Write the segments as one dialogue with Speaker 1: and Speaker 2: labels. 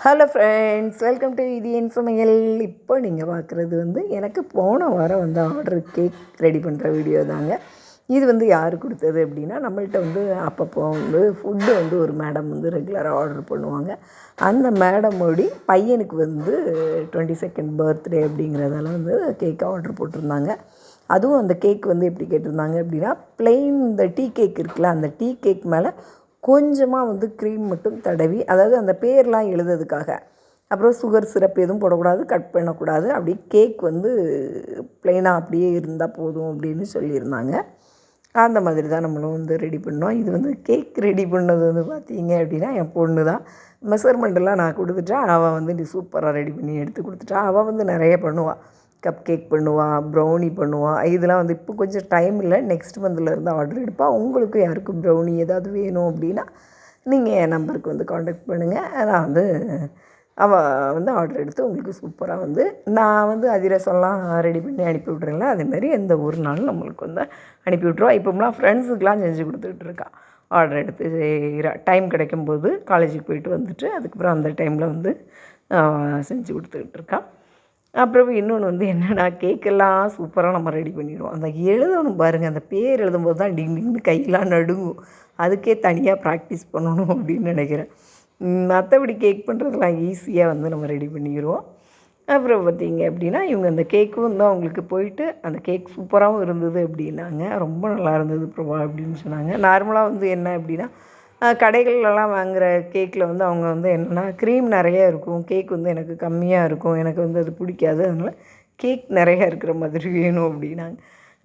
Speaker 1: Hello friends, welcome to இது என் சமையல். இப்போ நீங்கள் பார்க்குறது எனக்கு போன வாரம் ஆர்டர் கேக் ரெடி பண்ணுற வீடியோ தாங்க. இது யார் கொடுத்தது அப்படின்னா, நம்மள்ட்ட அப்பப்போ ஃபுட்டு ஒரு மேடம் ரெகுலராக ஆர்டர் பண்ணுவாங்க. அந்த மேடமோடி பையனுக்கு 22nd பர்த்டே அப்படிங்கிறதால கேக் ஆர்டர் போட்டிருந்தாங்க. அதுவும் அந்த கேக் எப்படி கேட்டிருந்தாங்க அப்படின்னா, ப்ளெயின் இந்த டீ கேக் இருக்குல்ல, அந்த டீ கேக் மேலே கொஞ்சமாக க்ரீம் மட்டும் தடவி, அதாவது அந்த பேர்லாம் எழுதுறதுக்காக. அப்புறம் சுகர் சிரப் எதுவும் போடக்கூடாது, கட் பண்ணக்கூடாது. அப்படியே கேக் ப்ளெயினாக அப்படியே இருந்தால் போதும் அப்படின்னு சொல்லியிருந்தாங்க. அந்த மாதிரி தான் நம்மளும் ரெடி பண்ணோம். இது கேக் ரெடி பண்ணது பார்த்தீங்க அப்படின்னா என் பொண்ணு தான். மெஷர்மெண்ட்டெல்லாம் நான் கொடுத்துட்டேன். அவள் நீ சூப்பராக ரெடி பண்ணி எடுத்து கொடுத்துட்டா. அவள் நிறைய பண்ணுவாள். கப் கேக் பண்ணுவாள், ப்ரௌனி பண்ணுவாள். இதெல்லாம் இப்போ கொஞ்சம் டைம் இல்லை, நெக்ஸ்ட் மந்த்லேருந்து ஆர்டர் எடுப்பாள். உங்களுக்கு யாருக்கும் ப்ரௌனி ஏதாவது வேணும் அப்படின்னா நீங்கள் என் நம்பருக்கு காண்டாக்ட் பண்ணுங்கள். நான் அவள் ஆர்டர் எடுத்து உங்களுக்கு சூப்பராக நான் அதிரசம்லாம் ரெடி பண்ணி அனுப்பி விட்றேன்ல, அதேமாதிரி எந்த ஒரு நாளும் நம்மளுக்கு அனுப்பி விட்ருவா. இப்போலாம் ஃப்ரெண்ட்ஸுக்கெலாம் செஞ்சு கொடுத்துட்ருக்கா. ஆர்டர் எடுத்து செய்கிறா. டைம் கிடைக்கும்போது காலேஜுக்கு போயிட்டு அதுக்கப்புறம் அந்த டைமில் செஞ்சு கொடுத்துக்கிட்டுருக்கா. அப்புறம் இன்னொன்று என்னென்னா, கேக்கெல்லாம் சூப்பராக நம்ம ரெடி பண்ணிடுவோம். அந்த எழுதணும் பாருங்கள், அந்த பேர் எழுதும்போது தான் டிங்னு கையெல்லாம் நடுங்கும். அதுக்கே தனியாக ப்ராக்டிஸ் பண்ணணும் அப்படின்னு நினைக்கிறேன். மற்றபடி கேக் பண்ணுறதுலாம் ஈஸியாக நம்ம ரெடி பண்ணிடுவோம். அப்புறம் பார்த்திங்க அப்படின்னா, இவங்க அந்த கேக்கும் அவங்களுக்கு போயிட்டு அந்த கேக் சூப்பராகவும் இருந்தது அப்படின்னாங்க. ரொம்ப நல்லா இருந்தது பிரபா அப்படின்னு சொன்னாங்க. நார்மலாக என்ன அப்படின்னா, கடைகள்லாம் வாங்குகிற கேக்கில் அவங்க என்னென்னா க்ரீம் நிறையா இருக்கும், கேக் எனக்கு கம்மியாக இருக்கும், எனக்கு அது பிடிக்காது, அதனால் கேக் நிறையா இருக்கிற மாதிரி வேணும் அப்படின்னாங்க.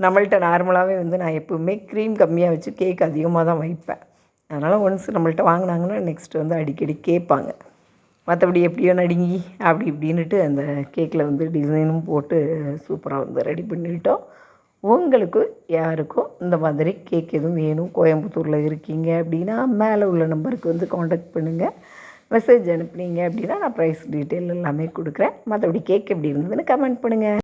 Speaker 1: நம்மள்ட்ட நார்மலாகவே நான் எப்போவுமே க்ரீம் கம்மியாக வச்சு கேக் அதிகமாக தான் வைப்பேன். அதனால் ஒன்ஸ் நம்மள்ட்ட வாங்கினாங்கன்னா நெக்ஸ்ட்டு அடிக்கடி கேட்பாங்க. மற்றபடி எப்படியோ நடுங்கி அப்படி இப்படின்னுட்டு அந்த கேக்கில் டிசைனும் போட்டு சூப்பராக ரெடி பண்ணிவிட்டோம். உங்களுக்கு யாருக்கும் இந்த மாதிரி கேக் எதுவும் வேணும், கோயம்புத்தூரில் இருக்கீங்க அப்படின்னா மேலே உள்ள நம்பருக்கு காண்டாக்ட் பண்ணுங்கள். மெசேஜ் அனுப்புனீங்க அப்படின்னா நான் ப்ரைஸ் டீட்டெயில் எல்லாமே கொடுக்குறேன். மற்றபடி கேக் எப்படி இருந்ததுன்னு கமெண்ட் பண்ணுங்கள்.